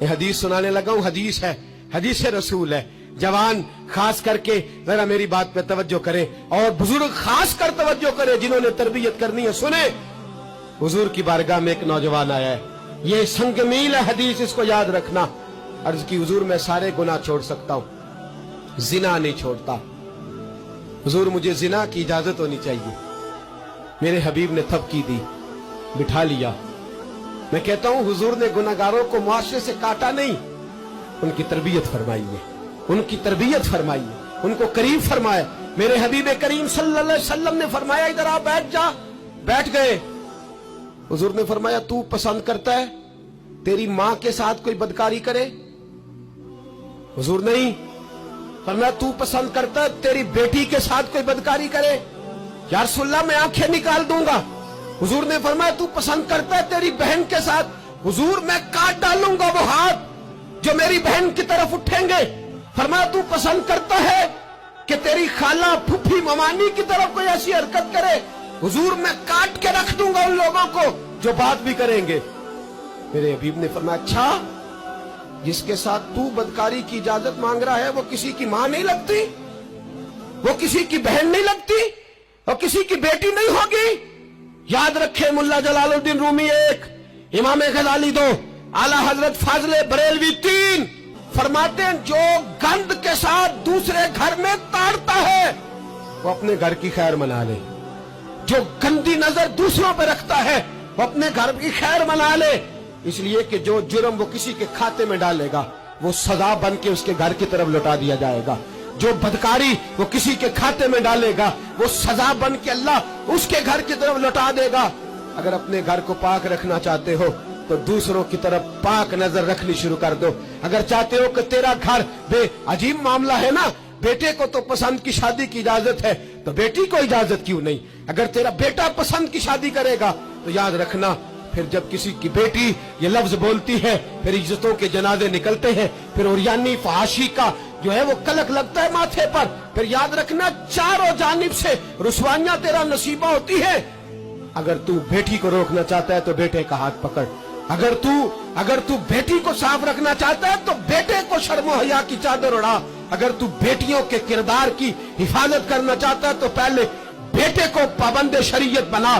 ये हदीस सुनाने लगा हूँ, हदीस है, हदीस रसूल है। जवान खास करके जरा मेरी बात पे तवज्जो करें और बुजुर्ग खास कर तवज्जो करें जिन्होंने तरबियत करनी है। सुने, हुजूर की बारगाह में एक नौजवान आया है, ये संगमील है हदीस, इसको याद रखना। अर्ज की, हुजूर मैं सारे गुनाह छोड़ सकता हूँ, जिना नहीं छोड़ता। हुजूर मुझे जिना की इजाजत होनी चाहिए। मेरे हबीब ने थपकी दी, बिठा लिया। मैं कहता हूं हुजूर ने गुनाहगारों को मुआशरे से काटा नहीं, उनकी तरबियत फरमाई है, उनकी तरबियत फरमाई है, उनको करीब फरमाया। मेरे हबीब करीम सल्लल्लाहु अलैहि वसल्लम ने फरमाया इधर आ, बैठ जा। बैठ गए। हुजूर ने फरमाया तू पसंद करता है तेरी मां के साथ कोई बदकारी करे? हुजूर नहीं। फरमाया तू पसंद करता है तेरी बेटी के साथ कोई बदकारी करे? या रसूलल्लाह मैं आंखें निकाल दूंगा। हुजूर ने फरमाया तू पसंद करता है तेरी बहन के साथ? हुजूर मैं काट डालूंगा वो हाथ जो मेरी बहन की तरफ उठेंगे। फरमाया तू पसंद करता है कि तेरी खाला फूफी ममानी की तरफ कोई ऐसी हरकत करे? हुजूर मैं काट के रख दूंगा उन लोगों को जो बात भी करेंगे। मेरे हबीब ने फरमाया अच्छा, जिसके साथ तू बदकारी की इजाजत मांग रहा है वो किसी की मां नहीं लगती, वो किसी की बहन नहीं लगती, वो किसी की बेटी नहीं होगी? याद रखे, मुल्ला जलालुद्दीन रूमी 1, इमाम गजाली 2, आला हजरत फाजले बरेलवी 3 फरमाते हैं जो गंद के साथ दूसरे घर में ताड़ता है वो अपने घर की खैर मना ले। जो गंदी नजर दूसरों पर रखता है वो अपने घर की खैर मना ले। इसलिए कि जो जुर्म वो किसी के खाते में डालेगा वो सजा बन के उसके घर की तरफ लौटा दिया जाएगा। जो बदकारी वो किसी के खाते में डालेगा वो सजा बन के अल्लाह उसके घर की तरफ लौटा देगा। अगर अपने घर को पाक रखना चाहते हो तो दूसरों की तरफ पाक नजर रखनी शुरू कर दो। अगर चाहते हो कि तेरा घर अजीब मामला है ना, बेटे को तो पसंद की शादी की इजाजत है तो बेटी को इजाजत क्यों नहीं? अगर तेरा बेटा पसंद की शादी करेगा तो याद रखना फिर जब किसी की बेटी ये लफ्ज बोलती है फिर इज्जतों के जनाजे निकलते हैं, फिर उरियानी फहाशी का जो है वो कलक लगता है माथे पर। फिर याद रखना चारों जानिब से रुसवाइयां तेरा नसीबा होती है। अगर तू बेटी को रोकना चाहता है तो बेटे का हाथ पकड़। अगर तू बेटी को साफ रखना चाहता है तो बेटे को शर्मो हया की चादर उड़ा। अगर तू बेटियों के किरदार की हिफाजत करना चाहता है तो पहले बेटे को पाबंद शरीयत बना।